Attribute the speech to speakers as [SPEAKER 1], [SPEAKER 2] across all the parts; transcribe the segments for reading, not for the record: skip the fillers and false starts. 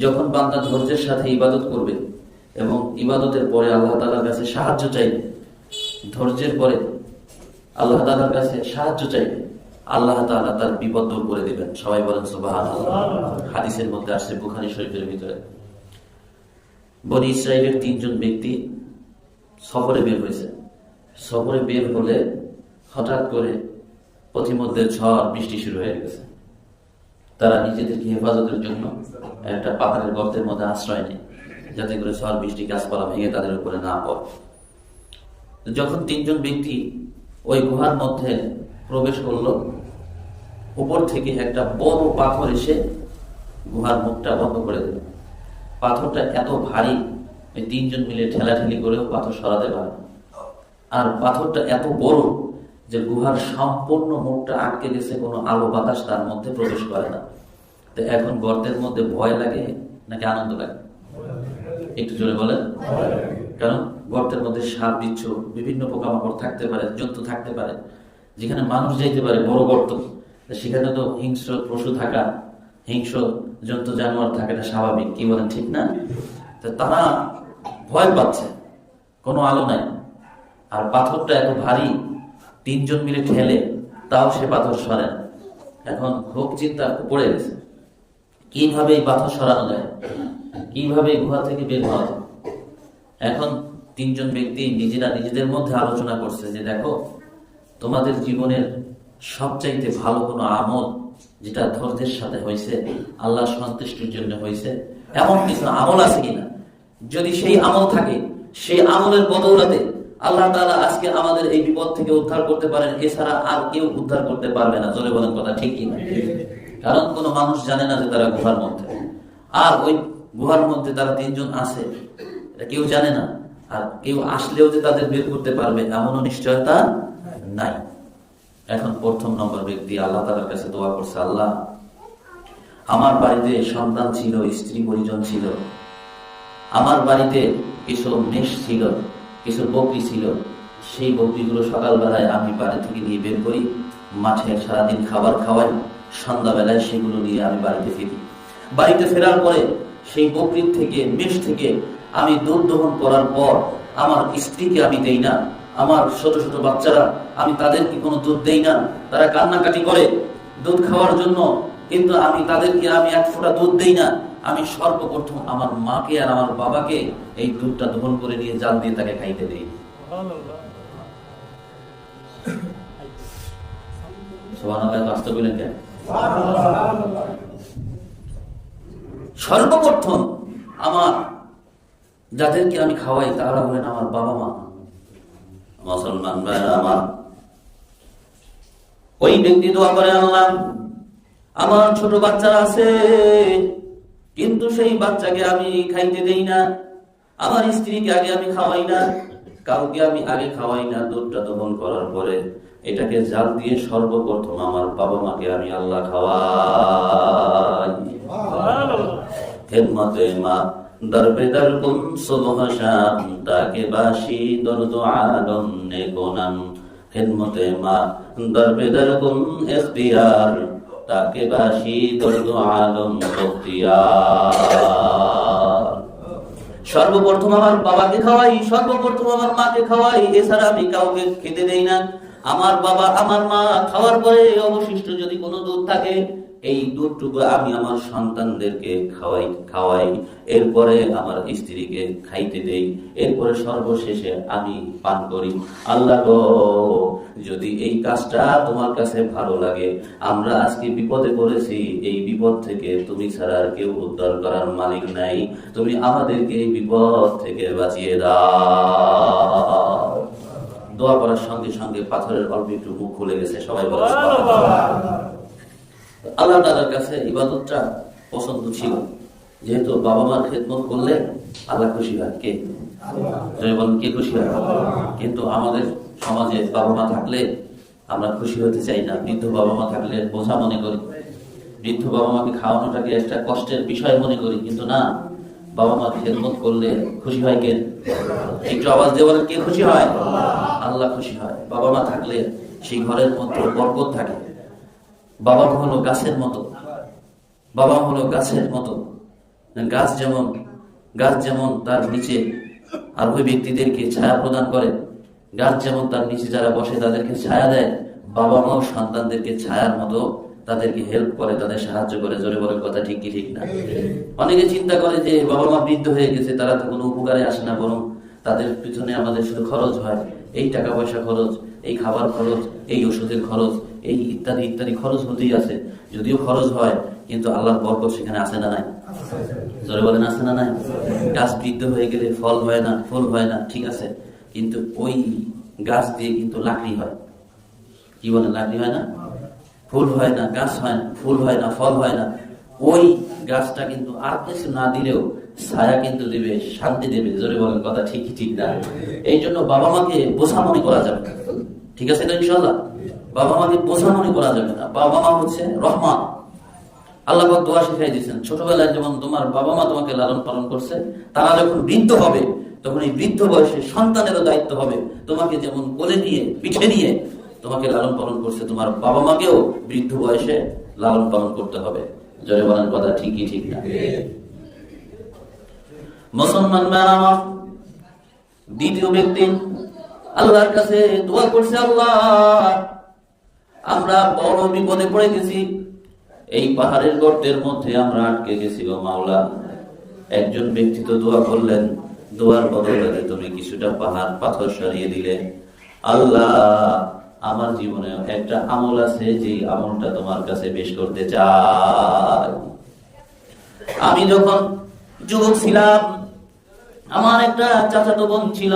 [SPEAKER 1] যখন বান্দা ধৈর্যের সাথে ইবাদত করবে এবং ইবাদতের পরে আল্লাহ তাআলার কাছে সাহায্য চাইবে, ধৈর্যের পরে আল্লাহ তাআলার কাছে সাহায্য চাইবে, আল্লাহ তাআলা তার বিপদ দূর করে দিবেন। সবাই বলেন সুবহানাল্লাহ। হাদিসের মধ্যে আসছে, বুখারী শরীফের ভিতরে, বনী ইসরাইলের 3 জন ব্যক্তি সফরে বের হয়েছে। সফরে বের হলে হঠাৎ করে পথিমধ্যে ঝড় বৃষ্টি শুরু হয়ে গেছে। তারা নিজেদেরকে হেফাজতের জন্য একটা পাহাড়ের গর্তের মধ্যে আশ্রয় নেয়, যাতে করে ঝড় বৃষ্টি গাছপালা ভেঙে তাদের উপরে না পড়ে। যখন 3 জন ব্যক্তি ওই গুহার মধ্যে প্রবেশ করলো, উপর থেকে একটা বড় পাথর এসে গুহার মুখটা বন্ধ করে দিল। পাথরটা এত ভারী, ওই 3 জন মিলে ঠেলাঠেলি করেও পাথর সরাতে পারে না। আর পাথরটা এত বড় যে গুহার সম্পূর্ণ মুখটা আটকে গেছে, কোনো আলো বাতাস তার মধ্যে প্রবেশ করে না। তো এখন গর্তের মধ্যে ভয় লাগে নাকি আনন্দ লাগে? একটু জোরে বলেন। কারণ গর্তের মধ্যে সাপ, বিচ্ছু, বিভিন্ন পোকামাকড় থাকতে পারে, জন্তু থাকতে পারে। যেখানে মানুষ যাইতে পারে বড় গর্ত, সেখানে তো হিংস্র পশু থাকা, হিংস্র জন্তু জানোয়ার থাকাটা স্বাভাবিক, কি বলেন ঠিক না? তো তারা ভয় পাচ্ছে, কোনো আলো নাই, আর পাথরটা এত ভারী, 3 জন মিলে ঠেলে তাও সে পাথর সরে না। এখন খুব চিন্তা পড়ে গেছে, কিভাবে এই পাথর সরানো যায়, কিভাবে গুহা থেকে বের হওয়া যায়। এখন 3 জন ব্যক্তি নিজেরা নিজেদের মধ্যে আলোচনা করছে যে দেখো, তোমাদের জীবনের সবচাইতে ভালো কোনো আমল যেটা ধৈর্যের সাথে হয়েছে, আল্লাহ সন্তুষ্টির জন্য হয়েছে, এমন কিছু আমল আছে কিনা? যদি সেই আমল থাকে, সেই আমলের বদৌলতে আল্লাহ তাআলা আজকে আমাদের এই বিপদ থেকে উদ্ধার করতে পারেন, এছাড়া আর কেউ উদ্ধার করতে পারবে না। জোরে বলেন কথা ঠিক কিনা? কারণ কোনো মানুষ জানে না যে তারা গুহার মধ্যে, আর ওই গুহার মধ্যে তারা 3 জন আছে, এটা কেউ জানে না। আর কেউ আসলেও যে তাদের বের করতে পারবে এমনও নিশ্চয়তা নাই। এখন প্রথম নম্বর ব্যক্তি আল্লাহ তাআলার কাছে দোয়া করছে, আল্লাহ, আমার বাড়িতে সন্তান ছিল, স্ত্রী পরিজন ছিল, আমার বাড়িতে কিছু মেষ ছিল, কিছু বকরি ছিল, সেই বকরিগুলো সকালবেলায় আমি বাড়ি থেকে নিয়ে বের করি, মাঠে সারাদিন খাবার খাওয়াই, সন্ধ্যাবেলায় সেগুলো নিয়ে আমি বাড়িতে ফিরি। বাড়িতে ফেরার পরে সেই বকরির থেকে, মেষ থেকে আমি দুধ দহন করার পর আমার স্ত্রীকে আমি দেই না, আমার ছোট ছোট বাচ্চারা, আমি তাদেরকে কোনো দুধ দেই না। তারা কান্নাকাটি করে দুধ খাওয়ার জন্য, কিন্তু আমি তাদেরকে এক ফোঁটা দুধ দেই না। আমি সর্বপ্রথম আমার মাকে আর আমার বাবাকে এই দুধটা দহন করে নিয়ে জাল দিয়ে তাকে খাইতে দেই। সর্বপ্রথম আমার যাদেরকে আমি খাওয়াই তারা হলেন আমার বাবা মা। মুসলমান ভাইরা আমার, ওই ব্যক্তি দোয়া করে, আল্লাহ, আমার ছোট বাচ্চারা আছে, কিন্তু সেই বাচ্চাকে আমি খাইতে দেই না, আমার স্ত্রীকে আগে আমি খাওয়াই না, কাউকে আমি আগে খাওয়াই না। দুধটা দহন করার পরে এটাকে জাল দিয়ে সর্বপ্রথম আমার বাবা মাকে আমি আল্লাহ খাওয়াই। খেদমতে মা দরবেদার কুন সুবহান, তাকে বাসি দরদ আলম নে কোনান। খেদমতে মা দরবেদার কুন ইখতিয়ার, তাকে বাসি দরদ আলম বখতিয়ার। সর্বপ্রথম আমার বাবাকে খাওয়াই, সর্বপ্রথম আমার মাকে খাওয়াই, এছাড়া আমি কাউকে খেতে দেই না। আমার বাবা আমার মা খাওয়ার পরে অবশিষ্ট যদি কোনো দুধ থাকে, এই দুধটুকু আমি আমার সন্তানদেরকে খাওয়াই, এরপরে আমার স্ত্রীকে খাইতে দেই, এরপরে সর্বশেষে আমি পান করি। আল্লাহ গো, যদি এই কাজটা তোমার কাছে ভালো লাগে, আমরা আজকে বিপদে পড়েছি, এই বিপদ থেকে তুমি ছাড়া আর কেউ উদ্ধার করার মালিক নাই, তুমি আমাদেরকে এই বিপদ থেকে বাঁচিয়ে দাও। দোয়া করার সঙ্গে সঙ্গে পাথরের অল্প একটু মুখ খুলে গেছে। সবাই বলে আল্লাহ তাআলার কাছে ইবাদতটা পছন্দ ছিল, যেহেতু বাবা মার খেদমত করলে আল্লাহ খুশি হয়। কে বলেন, কে খুশি হয়? কিন্তু আমাদের সমাজে বাবা মা থাকলে আমরা খুশি হতে চাই না। বৃদ্ধ বাবা মা থাকলে বোঝা মনে করি, বৃদ্ধ বাবা মাকে খাওয়ানোটাকে একটা কষ্টের বিষয় মনে করি। কিন্তু না, বাবা মার খেদমত করলে খুশি হয় কে? একটু আওয়াজ দিয়ে বলেন, কে খুশি হয়? আল্লাহ খুশি হয়। বাবা মা থাকলে সেই ঘরের মধ্যে বরকত থাকে। বাবা হলো গাছের মতো, বাবা হলো গাছের মতো, গাছ যেমন তার নিচে আর ওই ব্যক্তিদেরকে ছায়া প্রদান করে, গাছ যেমন তার নিচে যারা বসে তাদেরকে ছায়া দেয়, বাবা মাও সন্তানদেরকে ছায়ার মতো তাদেরকে হেল্প করে, তাদের সাহায্য করে। জোরে বলেন কথা ঠিক কি ঠিক না? অনেকে চিন্তা করে যে বাবা মা বৃদ্ধ হয়ে গেছে, তারা তো কোনো উপকারে আসে না, বরং তাদের পিছনে আমাদের শুধু খরচ হয়, এই টাকা পয়সা খরচ, এই খাবার খরচ, এই ওষুধের খরচ, এই ইত্যাদি ইত্যাদি খরচ হতেই আছে। যদিও খরচ হয়, কিন্তু আল্লাহর বরকত সেখানে আসে না নাই? জোরে বলেন আসে না নাই? গাছ বৃদ্ধ হয়ে গেলে ফল হয় না, ফুল হয় না, ঠিক আছে, কিন্তু ওই গাছ দিয়ে কিন্তু লাকড়ি হয়। কি বলেন? লাকড়ি হয় না, ফুল হয় না, গাছ হয় না, ফুল হয় না, ফল হয় না। ওই গাছটা কিন্তু আর কিছু না দিলেও ছায়া কিন্তু দেবে, শান্তি দেবে। জোরে বলেন কথা ঠিক কি ঠিক না? এই জন্য বাবা মাকে বোঝা মনে করা যাবে না, ঠিক আছে তো ইনশাআল্লাহ? বাবা মাকে বোঝা মনে করা যাবে না। বাবা মা হচ্ছে রহমান। আল্লাহ পাক দোয়া শিখাই দিয়েছেন, ছোটবেলায় যেমন তোমার বাবা মা তোমাকে লালন পালন করছে, তারা যখন বৃদ্ধ হবে তখন এই বৃদ্ধ বয়সে সন্তানেরও দায়িত্ব হবে তোমাকে যেমন কোলে নিয়ে পিঠে নিয়ে তোমাকে লালন পালন করছে, তোমার বাবা মাকেও বৃদ্ধ বয়সে লালন পালন করতে হবে। জোরে বলেন কথা ঠিক কি ঠিক না? মুসলমান আমার দ্বিতীয় ব্যক্তি আল্লাহর কাছে দোয়া করছে, আল্লাহ আমরা বড় বিপদে পড়ে গেছি, এই পাহাড়ের গর্তের মধ্যে আমরা আটকে গেছি গো মাওলা। একজন ব্যক্তি তো দোয়া করলেন, দোয়ার বদলে তুমি কিছুটা পাহাড় পাথর সরিয়ে দিলে। আল্লাহ আমার জীবনে একটা আমল আছে, যে আমলটা তোমার কাছে পেশ করতে চাই। আমি যখন যুবক ছিলাম, আমার একটা চাচাতো বোন ছিল,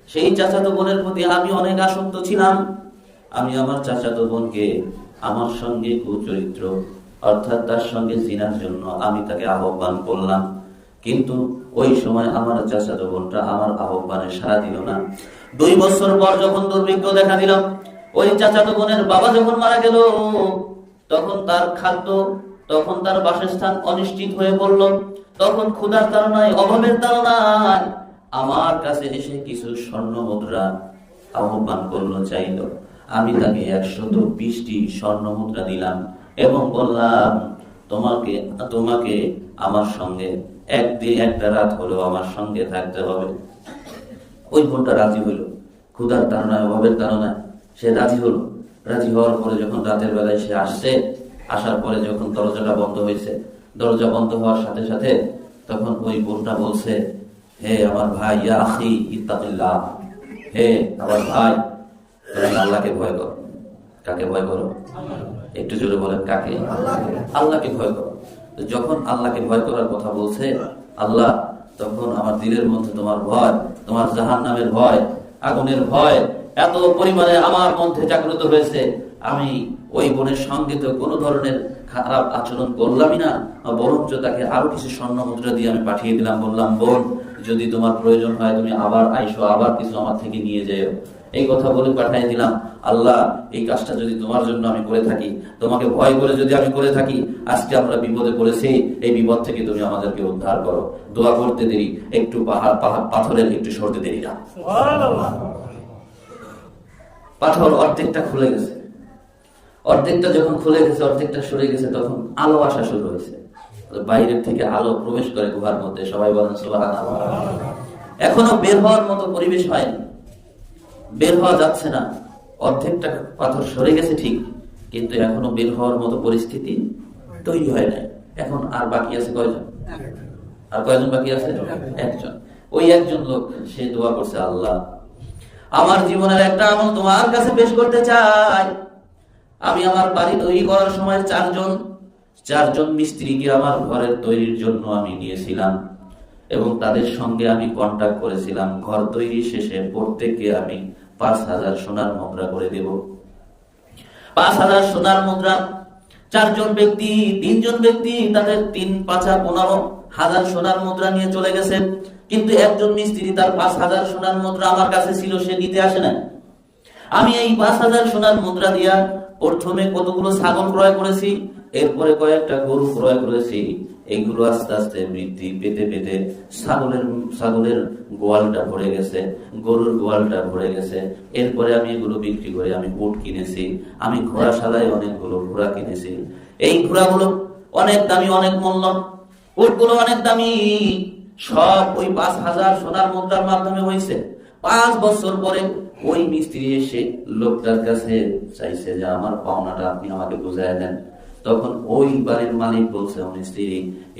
[SPEAKER 1] সেই চাচাতো বোনের প্রতি আমি অনেক আসক্ত ছিলাম। আমি আমার চাচাতো বোনকে আমার সঙ্গে কুচরিত্র অর্থাৎ তার সঙ্গে জিনার জন্য আমি তাকে আহ্বান করলাম, কিন্তু ওই সময় আমার চাচাতো বোনটা আমার আহ্বানে সাড়া দিল না। 2 বছর পর যখন দুর্ভিক্ষ দেখা দিল, ওই চাচাতো বোনের বাবা যখন মারা গেল, তখন তার খাদ্য, তখন তার বাসস্থান অনিশ্চিত হয়ে পড়ল। তখন ক্ষুধার তাড়নায়, অভাবের তাড়নায় আমার কাছে এসে কিছু স্বর্ণ মুদ্রা আহ্বান করলো, চাইল। আমি তাকে 120টি স্বর্ণ মুদ্রা দিলাম এবং বললাম, তোমাকে আমার সঙ্গে একটা রাত হলেও আমার সঙ্গে থাকতে হবে। ওই বোনটা রাজি হইল, ক্ষুধার তাড়নায়, অভাবের তাড়নায় সে রাজি হলো। রাজি হওয়ার পরে যখন রাতের বেলায় সে আসার পরে যখন দরজাটা বন্ধ হয়েছে, দরজা বন্ধ হওয়ার সাথে সাথে তখন ওই বোনটা বলছে, হে আমার ভাই, ইয়া আখি ইত্তাকিল্লাহ, হে আমার ভাই, তুমি আল্লাহকে ভয় করো। কাকে ভয় করো? একটু জোরে বলেন, কাকে? আল্লাহকে ভয় করো। যখন আল্লাহকে ভয় করার কথা বলছে আল্লাহ, তখন আমার দিলের মধ্যে তোমার ভয়, তোমার জাহান্নামের ভয়, আগুনের ভয় এত পরিমাণে আমার মধ্যে জাগ্রত হয়েছে। আমি ওই বোনের সঙ্গে তো কোনো ধরনের খারাপ আচরণ করলামই না, বরঞ্চ তাকে আরো কিছু স্বর্ণ মুদ্রা দিয়ে আমি পাঠিয়ে দিলাম। বললাম, বোন, যদি তোমার প্রয়োজন হয় তুমি আবার আইসো, আবার কিছু আমার থেকে নিয়ে যাও। এই কথা বলে পাঠিয়ে দিলাম। আল্লাহ, এই কাজটা যদি তোমার জন্য আমি করে থাকি, তোমাকে ভয় করে যদি আমি করে থাকি, আজকে আমরা বিপদে পড়েছি, এই বিপদ থেকে তুমি আমাদেরকে উদ্ধার করো। দোয়া করতে দেরি, একটু পাথরের একটু সরতে দেরি না। পাথর অর্ধেকটা খুলে গেছে, অর্ধেকটা যখন খুলে গেছে, অর্ধেকটা সরে গেছে, তখন আলো আসা শুরু হয়েছে। বাইরের থেকে আলো প্রবেশ করে গুহার মধ্যে। সবাই বলেন সুবহানাল্লাহ। এখনো বের হওয়ার মতো পরিবেশ হয়নি, বের হওয়া যাচ্ছে না। অর্ধেকটা পাথর সরে গেছে ঠিক, কিন্তু এখনো বের হওয়ার মতো পরিস্থিতি তৈরি হয় নাই। এখন আর বাকি আছে কয়জন? আর কয়জন বাকি আছে? একজন। ওই একজন লোক সে দোয়া করছে, আল্লাহ আমার জীবনের একটা আমল তোমার কাছে পেশ করতে চাই। আমি আমার বাড়ি তৈরি করার সময় চারজন মিস্ত্রিকে আমার ঘরের তৈরির জন্য আমি নিয়েছিলাম এবং তাদের সঙ্গে আমি কন্ট্যাক্ট করেছিলাম। ঘর তৈরি শেষে প্রত্যেককে আমি 5,000 সোনার মুদ্রা করে দেব। 5,000 সোনার মুদ্রা। 4জন ব্যক্তি, 3জন ব্যক্তি তাদের 3 5 15,000 সোনার মুদ্রা নিয়ে চলে গেছে, কিন্তু একজন মিস্ত্রি তার 5,000 সোনার মুদ্রা আমার কাছে ছিল, সে নিতে আসে না। আমি এই 5,000 সোনার মুদ্রা দিয়া প্রথমে কতগুলো ছাগল ক্রয় করেছি, এরপরে কয়েকটা গরু ক্রয় করেছি। এইগুলো আস্তে আস্তে বৃদ্ধি পেতে পেতে ছাগলের গোয়ালটা ভরে গেছে, গরুর গোয়ালটা ভরে গেছে। এরপরে আমি এগুলো বিক্রি করে আমি উট কিনেছি, আমি ঘোড়াশালায় অনেকগুলো ঘোড়া কিনেছি। এই ঘোড়াগুলো অনেক দামি, অনেক মূল্য। উটগুলো অনেক দামি, সব ওই 5,000 সোনার মুদ্রার মাধ্যমে হয়েছে। 5 বছর পরে ওই মিস্ত্রি এসে লোকটার কাছে চাইছে যে আমার পাওনাটা আপনি আমাকে বুঝাই দেন। তখন ওই বাড়ির মালিক বলছে মিস্ত্রি,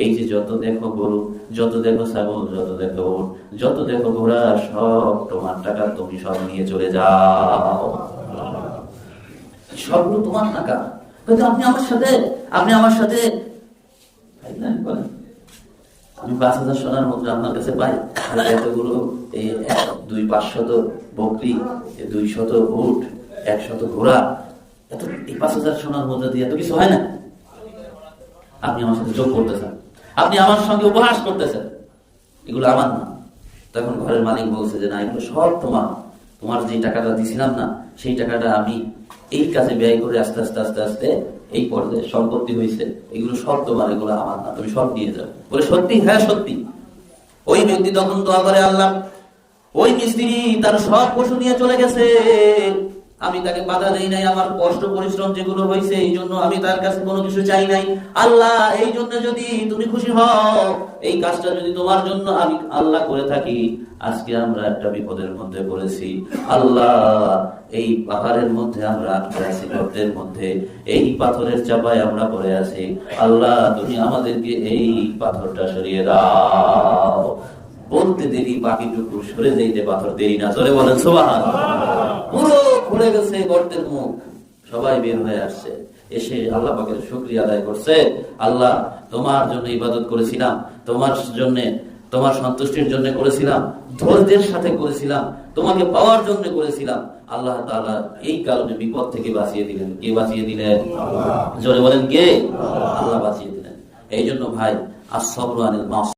[SPEAKER 1] এই যে যত দেখো গরু, যত দেখো ছাগল, যত দেখো উট, যত দেখো ঘোড়া, সব তোমার টাকা, তুমি সব নিয়ে চলে যাও, সবগুলো তোমার টাকা। কিন্তু আপনি আমার সাথে আমি 5,000 সোনার মুদ্রা আপনার কাছে পাই, এতগুলো 200-500 বকরি, 200 উট, 100 ঘোড়া, এত 5,000 সোনার মুদ্রা দিয়ে এত কিছু হয় না। আপনি আমার সাথে যোগ করতেছেন, আপনি আমার সঙ্গে উপহাস করতেছেন, এগুলো আমার না। তখন ঘরের মালিক বলছে যে না, এগুলো সব তোমার যে টাকাটা দিছিলাম না, সেই টাকাটা আমি এই কাজে ব্যয় করে আস্তে আস্তে আস্তে আস্তে এই পর্যায়ে সম্পত্তি হয়েছে, এগুলো সব তোমার, এগুলো আমার না, তুমি সব নিয়ে যাও। বলে সত্যি? হ্যাঁ সত্যি। ওই ব্যক্তি তখন দোয়া করে, আল্লাহ, ওই মিস্ত্রি তার সব পশু নিয়ে চলে গেছে, আমি তাকে বাধা দেই নাই, আমার কষ্ট পরিশ্রম যেগুলো হয়েছে এই জন্য আমি তার কাছে কোনো কিছু চাই নাই। আল্লাহ, এই জন্য যদি তুমি খুশি হও, এই কাজটা যদি তোমার জন্য আমি আল্লাহ করে থাকি, আজকে আমরা একটা বিপদের মধ্যে পড়েছি আল্লাহ, এই পাহাড়ের মধ্যে আমরা আটকে আছি, গর্তের মধ্যে, এই পাথরের চাপায় আমরা পড়ে আছি, আল্লাহ তুমি আমাদেরকে এই পাথরটা সরিয়ে দাও। বলতে দেরি, বাকিটুকু সরে যাইতে পাথর দেরি না। জোরে বলেন সুবহানাল্লাহ। পুরো খুলে গেছে গর্তের মুখ, সবাই বের হয়ে আসছে, এসে আল্লাহ পাকের শুকরিয়া আদায় করছে। আল্লাহ, তোমার জন্য ইবাদত করেছিলাম, তোমার জন্য, তোমার সন্তুষ্টির জন্য করেছিলাম, ধৈর্যের সাথে করেছিলাম, তোমাকে পাওয়ার জন্য করেছিলাম। আল্লাহ তাআলা এই কারণে বিপদ থেকে বাঁচিয়ে দিলেন। কে বাঁচিয়ে দিলেন? জোরে বলেন কে? আল্লাহ বাঁচিয়ে দিলেন। এই জন্য ভাই, আস-সাবরু আনিল মাসিয়া